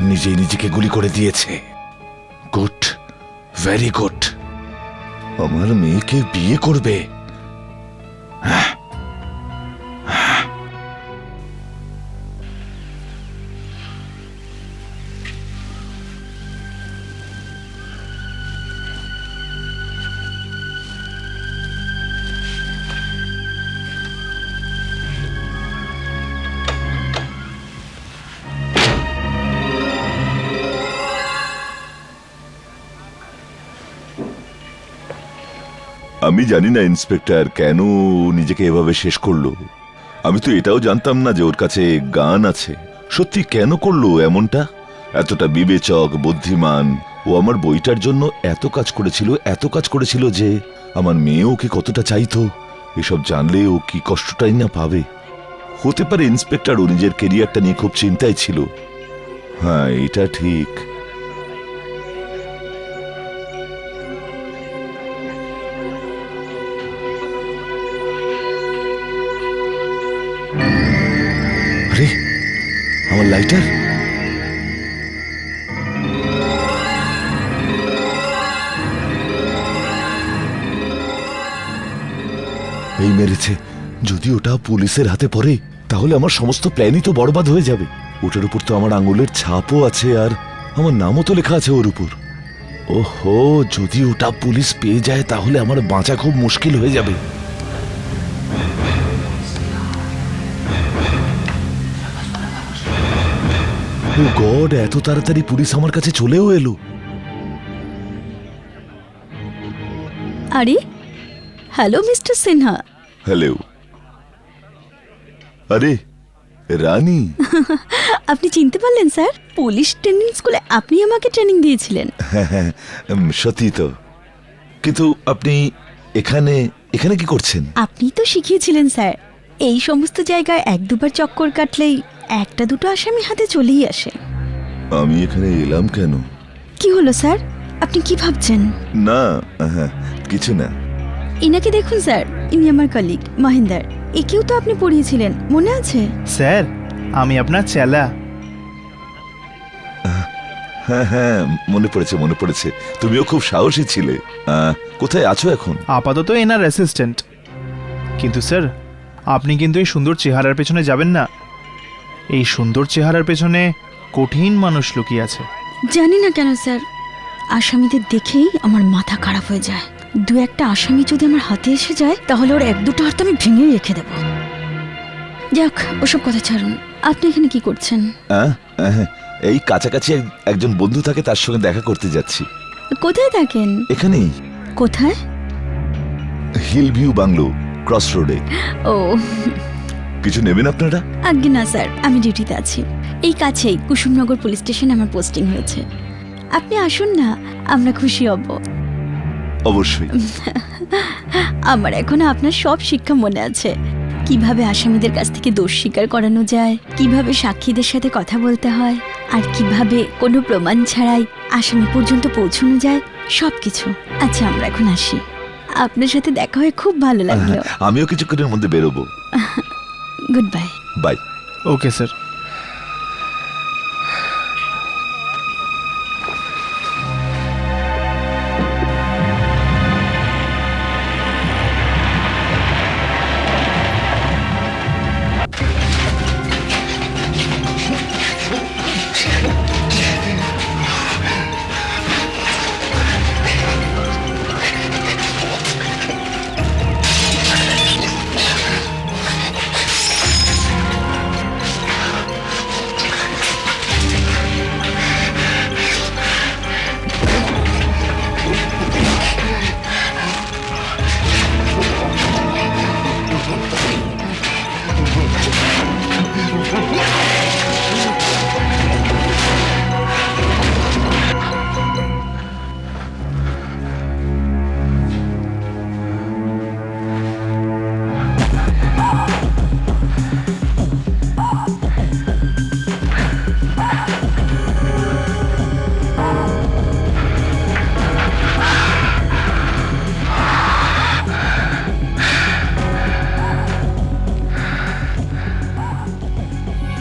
নিজেই নিজেকে গুলি করে দিয়েছে। Good, very good. আমার মেয়েকে বিয়ে করবে। আমি জানি না ইন্সপেক্টর কেন ও নিজেকে এভাবে শেষ করলো। আমি তো এটাও জানতাম না যে ওর কাছে গান আছে। সত্যি কেন করলো এমনটা? এতটা বিবেচক, বুদ্ধিমান, ও আমার বইটার জন্য এত কাজ করেছিল যে আমার মেয়ে ওকে কতটা চাইতো। এসব জানলে ও কি কষ্টটাই না পাবে। হতে পারে ইন্সপেক্টর ও নিজের কেরিয়ারটা নিয়ে খুব চিন্তায় ছিল। হ্যাঁ, এটা ঠিক। আরে, আমার লাইটার! এই মেরেছে। যদি ওটা পুলিশের হাতে পড়ে তাহলে আমার সমস্ত প্ল্যানই তো বরবাদ হয়ে যাবে। ওটার উপর তো আমার আঙুলের ছাপও আছে, আর আমার নামও তো লেখা আছে ওর উপর। ওহো, যদি ওটা পুলিশ পেয়ে যায় তাহলে আমার বাঁচা খুব মুশকিল হয়ে যাবে। ও গড, এত তাড়াতাড়ি পুলিশ আমার কাছে চলেও এলো। আরে হ্যালো মিস্টার সিনহা। হ্যালো। আরে রানী, আপনি চিনতে পারলেন স্যার? পুলিশ ট্রেনিং স্কুলে আপনি আমাকে ট্রেনিং দিয়েছিলেন। হ্যাঁ, সত্যি তো। কিন্তু আপনি এখানে এখানে কি করছেন? আপনি তো শিখিয়েছিলেন স্যার, এই সমস্ত জায়গায় এক দুবার চক্কর কাটলেই একটা দুটো আসামি হাতে চলেই আসে। আমি এখানে এলাম কেন? কি হলো স্যার, আপনি কি ভাবছেন? না, কিছু না। ইনাকে দেখুন স্যার, ইনি আমার কলিগ মহেন্দার। একেও তো আপনি পড়িয়েছিলেন, মনে আছে? স্যার, আমি আপনার চেলা। হ্যাঁ, মনে পড়েছে। তুমিও খুব সাহসী ছিলে। কোথায় আছো এখন? আপাতত এনার অ্যাসিস্ট্যান্ট। কিন্তু স্যার, আপনি কিন্তু এই সুন্দর চেহারার পেছনে যাবেন না। এই সুন্দর চেহারার পেছনে কঠিন মানুষ লুকিয়ে আছে। জানি না কেন স্যার, আসামিদের দেখেই আমার মাথা খারাপ হয়ে যায়। দু একটা আসামি যদি আমার হাতে এসে যায় তাহলে ওর এক দুটো হাত আমি ভেঙে রেখে দেব। যাক, ওসব কথা ছাড়ুন, আপনি এখানে কি করছেন? এই কাছাকাছি একজন বন্ধু থাকে, তার সঙ্গে দেখা করতে যাচ্ছি। কোথায় থাকেন? এখানেই, কোথায়? হিল ভিউ বাংলো, ক্রস রোডে। ও কিছু নেবেন আপনারা? আজ্ঞে না স্যার, আমি ডিউটিতে আছি। এই কাছেই কুসুমনগর পুলিশ স্টেশনে আমার পোস্টিং হয়েছে। আপনি আসুন না, আমরা খুশি হব। অবশ্যই। আমার এখনো আপনার সব শিক্ষা মনে আছে। কিভাবে আসামিদের কাছ থেকে দোষ স্বীকার করানো যায়, কিভাবে সাক্ষীদের সাথে কথা বলতে হয়, আর কিভাবে কোনো প্রমাণ ছাড়াই আসামি পর্যন্ত পৌঁছানো যায়, সবকিছু। আচ্ছা, আমরা এখন আসি। আপনার সাথে দেখা হয়ে খুব ভালো লাগলো। আমিও কিছুক্ষণের মধ্যে বেরোবো। Good bye. Bye. Okay sir.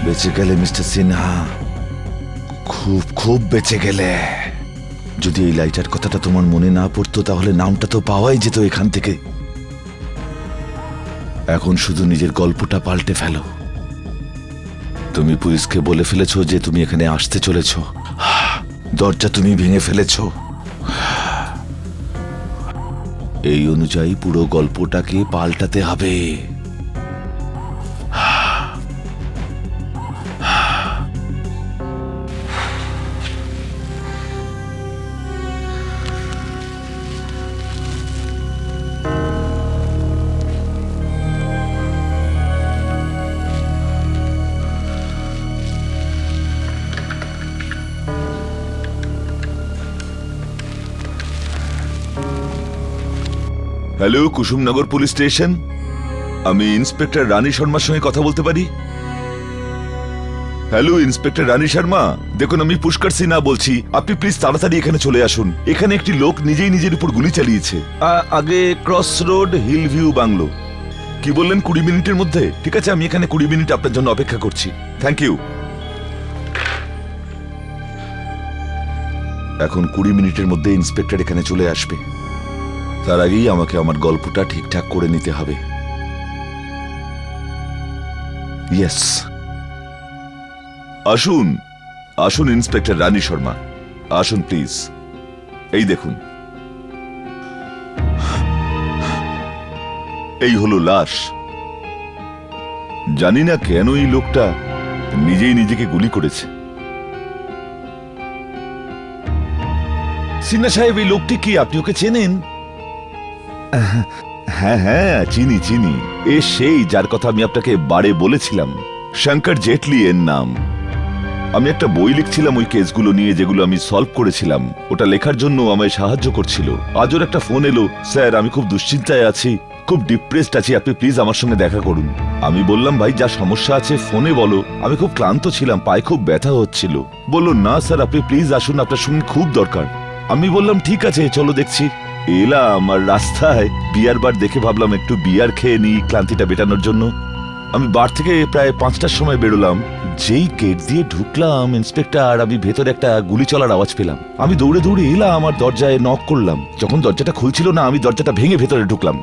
বেঁচে গেলে মিস্টার সিনহা, খুব বেঁচে গেলে। যদি এই লাইটার কথাটা তোমার মনে না পড়তো তাহলে নামটা তো পাওয়াই যেত এখান থেকে। এখন শুধু নিজের গল্পটা পাল্টে ফেলো। তুমি পুলিশকে বলে ফেলেছো যে তুমি এখানে আসতে চলেছো। দরজা তুমি ভেঙে ফেলেছো। এই অনুযায়ী পুরো গল্পটাকে পাল্টাতে হবে। Hello, Kusumnagar police station. আমি ইন্সপেক্টর রানী শর্মার সঙ্গে কথা বলতে পারি? হ্যালো ইন্সপেক্টর রানী শর্মা, দেখুন আমি পুষ্কর সিনহা বলছি। আপনি প্লিজ তাড়াতাড়ি এখানে চলে আসুন। এখানে একটি লোক নিজেই নিজের উপর গুলি চালিয়েছে। আগে cross road hill view bungalow. কি বললেন 20 মিনিটের মধ্যে? ঠিক আছে, আমি এখানে 20 মিনিট আপনার জন্য অপেক্ষা করছি। Thank you. এখন 20 মিনিটের মধ্যে ইন্সপেক্টর এখানে চলে আসবে। তার আগেই আমাকে আমার গল্পটা ঠিকঠাক করে নিতে হবে। ইয়েস, আসুন আসুন ইন্সপেক্টর রানী শর্মা, আসুন প্লিজ। এই দেখুন, এই হলো লাশ। জানি না কেন এই লোকটা নিজেই নিজেকে গুলি করেছে। সিনহা সাহেব, এই লোকটি কি? আপনি ওকে চেনেন? হ্যাঁ হ্যাঁ, চিনি চিনি। এ সেই যার কথা আমি আপনাকে বারে বলেছিলাম। শঙ্কর জেটলি এর নাম। আমি একটা বই লিখছিলাম ওই কেসগুলো নিয়ে, যেগুলো আমি সলভ করেছিলাম। ওটা লেখার জন্য আমায় সাহায্য করছিল। আজ ওর একটা ফোন এলো, স্যার আমি খুব দুশ্চিন্তায় আছি, খুব ডিপ্রেসড আছি, আপনি প্লিজ আমার সঙ্গে দেখা করুন। আমি বললাম, ভাই যা সমস্যা আছে ফোনে বলো। আমি খুব ক্লান্ত ছিলাম, পায়ে খুব ব্যথা হচ্ছিল। বললো, না স্যার আপনি প্লিজ আসুন, আপনার সঙ্গে খুব দরকার। আমি বললাম ঠিক আছে চলো দেখছি। এলাম আর রাস্তায় বিয়ার বার দেখে ভাবলাম একটু বিয়ার খেয়ে নিই ক্লান্তিটা মেটানোর জন্য। আমি বার থেকে প্রায় 5টার সময় বেরোলাম। যেই গেট দিয়ে ঢুকলাম ইন্সপেক্টর, আমি ভেতরে একটা গুলি চলার আওয়াজ পেলাম। আমি দৌড়ে দৌড়ে এলাম, আমার দরজায় নক করলাম। যখন দরজাটা খুলছিল না, আমি দরজাটা ভেঙে ভেতরে ঢুকলাম।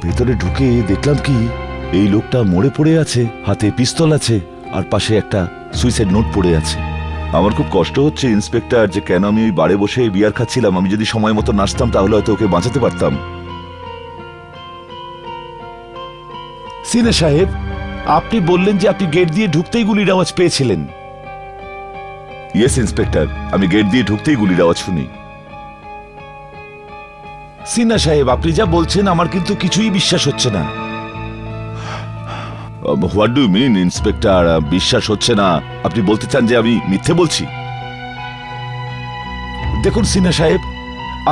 ভেতরে ঢুকে দেখলাম কি, এই লোকটা মরে পড়ে আছে, হাতে পিস্তল আছে, আর পাশে একটা সুইসাইড নোট পড়ে আছে। আমার খুব কষ্ট হচ্ছে ইন্সপেক্টর, যে কেন আমি ওই বারে বসে বিয়ার খাচ্ছিলাম। আমি যদি সময় মতো নাচতাম তাহলে হয়তো ওকে বাঁচাতে পারতাম। সিনহা সাহেব, আপনি বললেন যে আপনি গেট দিয়ে ঢুকতেই গুলির আওয়াজ পেয়েছিলেন। ইয়েস ইন্সপেক্টর, আমি গেট দিয়ে ঢুকতেই গুলির আওয়াজ শুনি। সিনহা সাহেব, আপনি যা বলছেন আমার কিন্তু কিছুই বিশ্বাস হচ্ছে না। What do mean inspector? বিশ্বাস হচ্ছে না? আপনি বলতে চান যে আমি মিথ্যে বলছি? দেখুন সিনহা সাহেব,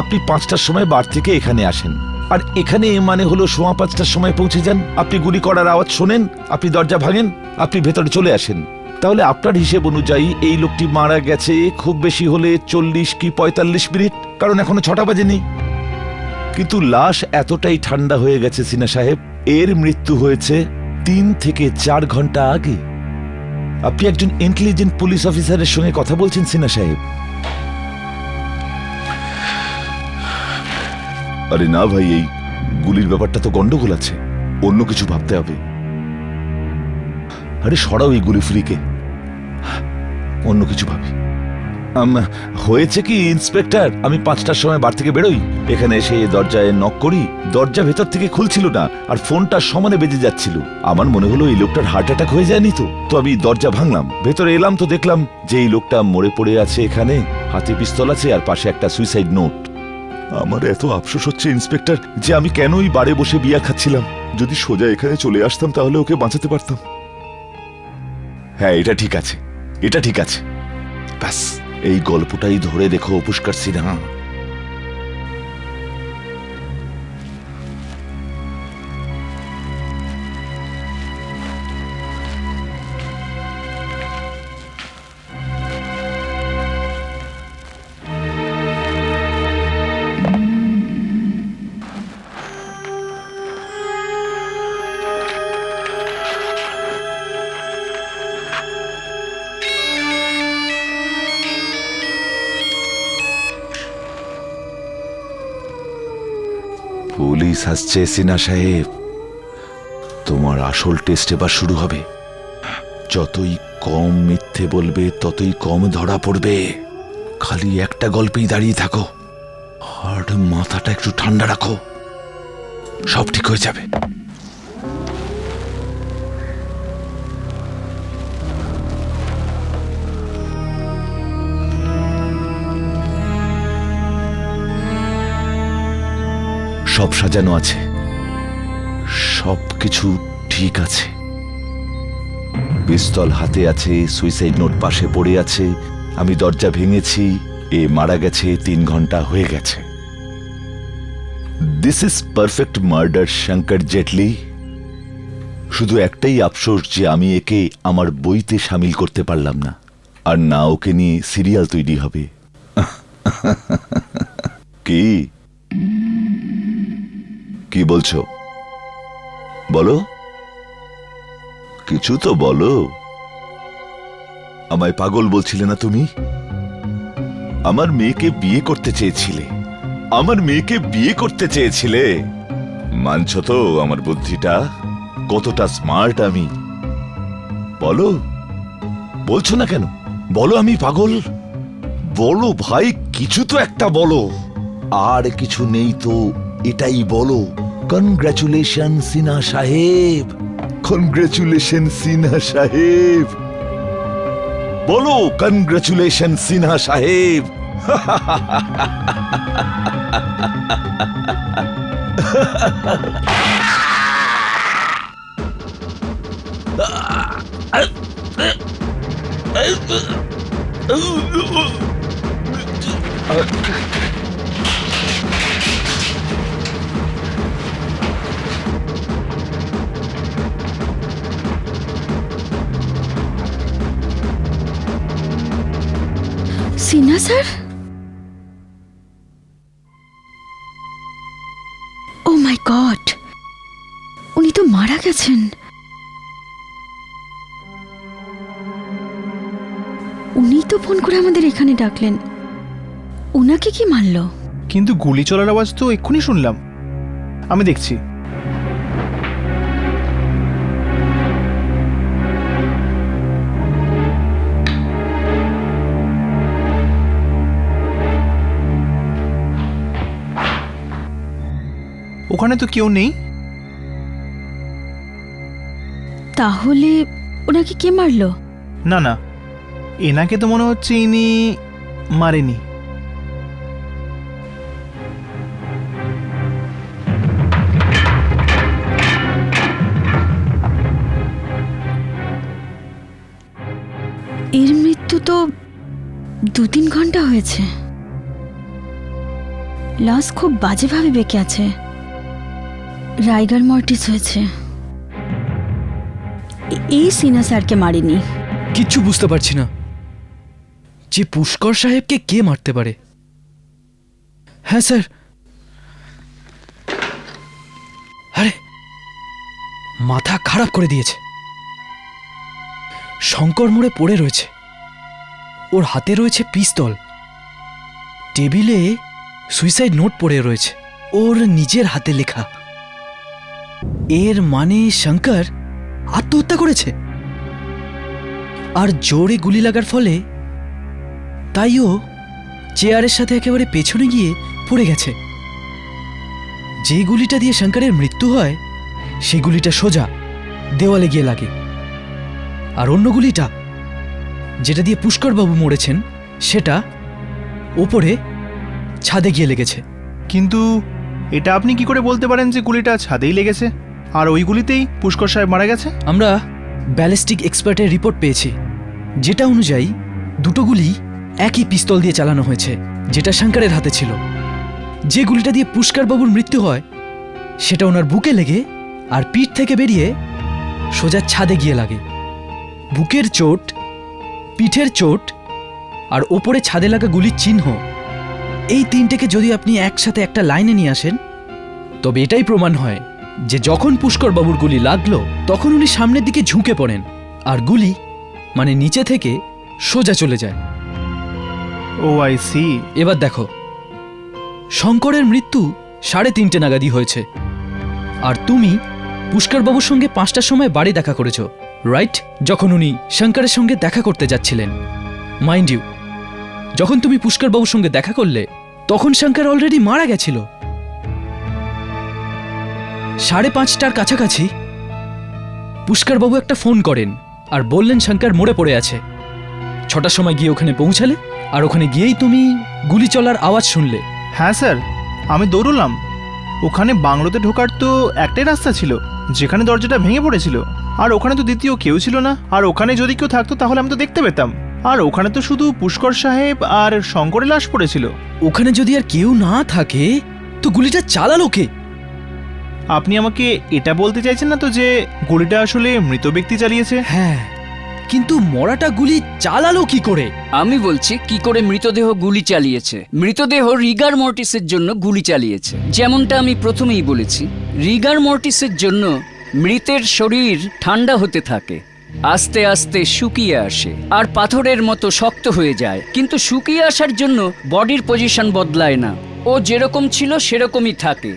আপনি 5টার সময় বার থেকে এখানে আসেন, আর এখানে মানে হলো 5:15টার সময় পৌঁছে যান। আপনি গুলি করার আওয়াজ শোনেন, আপনি দরজা ভাঙেন, আপনি ভেতরে চলে আসেন। তাহলে আপনার হিসেব অনুযায়ী এই লোকটি মারা গেছে খুব বেশি হলে 40 কি 45 মিনিট, কারণ এখনো 6টা বাজেনি। কিন্তু লাশ এতটাই ঠান্ডা হয়ে গেছে সিনহা সাহেব, এর মৃত্যু হয়েছে 3 থেকে 4 ঘন্টা আগে। আপনি একজন ইন্টেলিজেন্ট পুলিশ অফিসারের সঙ্গে কথা বলছেন সিনহা সাহেব। আরে না ভাই, এই গুলির ব্যাপারটা তো গন্ডগোল আছে, অন্য কিছু ভাবতে হবে। আরে সরাও এই গুলি ফ্রিকে, অন্য কিছু ভাবি। হয়েছে কি ইন্সপেক্টর, আমি 5টার সময় বার থেকে বেরোই, এখানে এসে দরজায় নক করি, দরজা ভেতর থেকে খুলছিল না, আর ফোনটা সমানে বেজে যাচ্ছিল। আমার মনে হলো এই লোকটার হার্ট অ্যাটাক হয়ে যায়নি তো আমি দরজা ভাঙলাম, ভেতরে এলাম তো দেখলাম যে এই লোকটা মরে পড়ে আছে এখানে, হাতে পিস্তল আছে আর পাশে একটা সুইসাইড নোট। আমার এত আফসোস হচ্ছে ইন্সপেক্টর, যে আমি কেন ওই বারে বসে বিয়ার খাচ্ছিলাম। যদি সোজা এখানে চলে আসতাম তাহলে ওকে বাঁচাতে পারতাম। হ্যাঁ, এটা ঠিক আছে, এটা ঠিক আছে। ব্যাস এই গল্পটাই ধরে রেখো পুষ্কর সিনহা। পুলিশ আসছে সিনহা সাহেব, তোমার আসল টেস্ট এবার শুরু হবে। যতই কম মিথ্যে বলবে ততই কম ধরা পড়বে। খালি একটা গল্পেই দাঁড়িয়ে থাকো, আর মাথাটা একটু ঠান্ডা রাখো, সব ঠিক হয়ে যাবে। সব সাজানো আছে, সব কিছু ঠিক আছে। পিস্তল হাতে আছে, সুইসাইড নোট পাশে পড়ে আছে, আমি দরজা ভেঙেছি, এ মারা গেছে 3 ঘন্টা হয়ে গেছে। This is perfect murder Shankar Jaitley. শুধু একটাই আফসোস যে আমি একে আমার বইতে সামিল করতে পারলাম না, আর না ওকে নিয়ে সিরিয়াল তৈরি হবে। কি কি বলছো? বলো, কিছু তো বলো। আমায় পাগল বলছিলে না তুমি? আমার মেয়েকে বিয়ে করতে চেয়েছিলে, আমার মেয়েকে বিয়ে করতে চেয়েছিলে। মানছো তো আমার বুদ্ধিটা কতটা স্মার্ট আমি? বলো, বলছো না কেন? বলো আমি পাগল? বলো ভাই, কিছু তো একটা বলো। আর কিছু নেই তো এটাই বলো। কনগ্রাচুলেশন সিনহা সাহেব, কনগ্রাচুলেশন সিনহা সাহেব। বলো কনগ্রাচুলেশন সিনহা সাহেব। সিনহা স্যার? ও মাই গড, উনি তো মারা গেছেন। উনি তো ফোন করে আমাদের এখানে ডাকলেন, ওনাকে কি মারলো? কিন্তু গুলি চলার আওয়াজ তো এক্ষুনি শুনলাম। আমি দেখছি। ওখানে তো কেউ নেই। তাহলে ওনাকে কে মারলো? না না, এনাকে তো মনে হচ্ছে ইনি মারেনি। এর মৃত্যু তো 2-3 ঘন্টা হয়েছে। লাশ খুব বাজেভাবে বেঁকে আছে, রাইগার মর্টিস হয়েছে। এই সিনহা স্যারকে মারেনি। কিচ্ছু বুঝতে পারছি না যে পুষ্কর সাহেবকে কে মারতে পারে। হ্যাঁ স্যার, আরে মাথা খারাপ করে দিয়েছে। শঙ্কর মোড়ে পড়ে রয়েছে, ওর হাতে রয়েছে পিস্তল, টেবিলে সুইসাইড নোট পড়ে রয়েছে, ওর নিজের হাতে লেখা। এর মানে শঙ্কর আত্মহত্যা করেছে, আর জোরে গুলি লাগার ফলে তাইও চেয়ারের সাথে একেবারে পেছনে গিয়ে পড়ে গেছে। যে গুলিটা দিয়ে শঙ্করের মৃত্যু হয় সেই গুলিটা সোজা দেওয়ালে গিয়ে লাগে, আর অন্য গুলিটা যেটা দিয়ে পুষ্করবাবু মরেছেন সেটা ওপরে ছাদে গিয়ে লেগেছে। কিন্তু এটা আপনি কি করে বলতে পারেন যে গুলিটা ছাদেই লেগেছে আর ওই গুলিতেই পুষ্কর সাহেব মারা গেছে? আমরা ব্যালিস্টিক এক্সপার্টের রিপোর্ট পেয়েছি, যেটা অনুযায়ী দুটো গুলি একই পিস্তল দিয়ে চালানো হয়েছে, যেটা শঙ্করের হাতে ছিল। যে গুলিটা দিয়ে পুষ্করবাবুর মৃত্যু হয় সেটা ওনার বুকে লেগে আর পিঠ থেকে বেরিয়ে সোজা ছাদে গিয়ে লাগে। বুকের চোট, পিঠের চোট আর ওপরে ছাদে লাগা গুলির চিহ্ন, এই তিনটেকে যদি আপনি একসাথে একটা লাইনে নিয়ে আসেন তবে এটাই প্রমাণ হয় যে যখন পুষ্করবাবুর গুলি লাগলো তখন উনি সামনের দিকে ঝুঁকে পড়েন, আর গুলি মানে নিচে থেকে সোজা চলে যায়। ও আই সি। এবার দেখো, শঙ্করের মৃত্যু 3:30 নাগাদই হয়েছে, আর তুমি পুষ্করবাবুর সঙ্গে 5টার সময় বাড়ি দেখা করেছো, রাইট? যখন উনি শঙ্করের সঙ্গে দেখা করতে যাচ্ছিলেন। মাইন্ড ইউ, যখন তুমি পুষ্করবাবুর সঙ্গে দেখা করলে তখন শঙ্কর অলরেডি মারা গেছিল। 5:30টার কাছাকাছি পুষ্করবাবু একটা ফোন করেন আর বললেন শঙ্কর মরে পড়ে আছে। 6টার সময় গিয়ে ওখানে পৌঁছালে, আর ওখানে গিয়েই তুমি গুলি চলার আওয়াজ শুনলে। হ্যাঁ স্যার, আমি দৌড়লাম। ওখানে বাংলোতে ঢোকার তো একটাই রাস্তা ছিল, যেখানে দরজাটা ভেঙে পড়েছিল, আর ওখানে তো দ্বিতীয় কেউ ছিল না। আর ওখানে যদি কেউ থাকতো তাহলে আমি তো দেখতে পেতাম। আর ওখানে তো শুধু পুষ্কর সাহেব আর শঙ্করের লাশ পড়েছিল। ওখানে যদি আর কেউ না থাকে তো গুলিটা চালালো কে? আপনি আমাকে এটা বলতে চাইছেন না তো যে গুলিটা আসলে মৃত ব্যক্তি চালিয়েছে? হ্যাঁ, কিন্তু মরাটা গুলি চালালো কি করে? আমি বলছি কি করে মৃতদেহ গুলি চালিয়েছে। মৃতদেহ রিগার মর্টিসের জন্য গুলি চালিয়েছে। যেমনটা আমি প্রথমেই বলেছি, রিগার মর্টিসের জন্য মৃতের শরীর ঠান্ডা হতে থাকে, আস্তে আস্তে শুকিয়ে আসে আর পাথরের মতো শক্ত হয়ে যায়। কিন্তু শুকিয়ে আসার জন্য বডির পজিশন বদলায় না, ও যেরকম ছিল সেরকমই থাকে।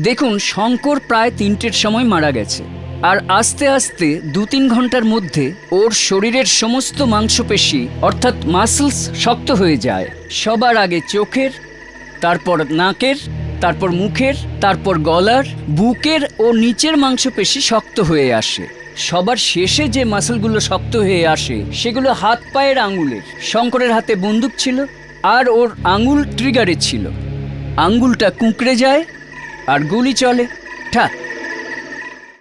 দেখুন, শঙ্কর প্রায় 3টের সময় মারা গেছে, আর আস্তে আস্তে 2-3 ঘন্টার মধ্যে ওর শরীরের সমস্ত মাংসপেশি অর্থাৎ মাসলস শক্ত হয়ে যায়। সবার আগে চোখের, তারপর নাকের, তারপর মুখের, তারপর গলার, বুকের ও নিচের মাংসপেশি শক্ত হয়ে আসে। সবার শেষে যে মাসলগুলো শক্ত হয়ে আসে সেগুলো হাত পায়ের আঙুলের। শঙ্করের হাতে বন্দুক ছিল আর ওর আঙুল ট্রিগারে ছিল। আঙুলটা কুঁকড়ে যায় আর গুলি চলে। ঠা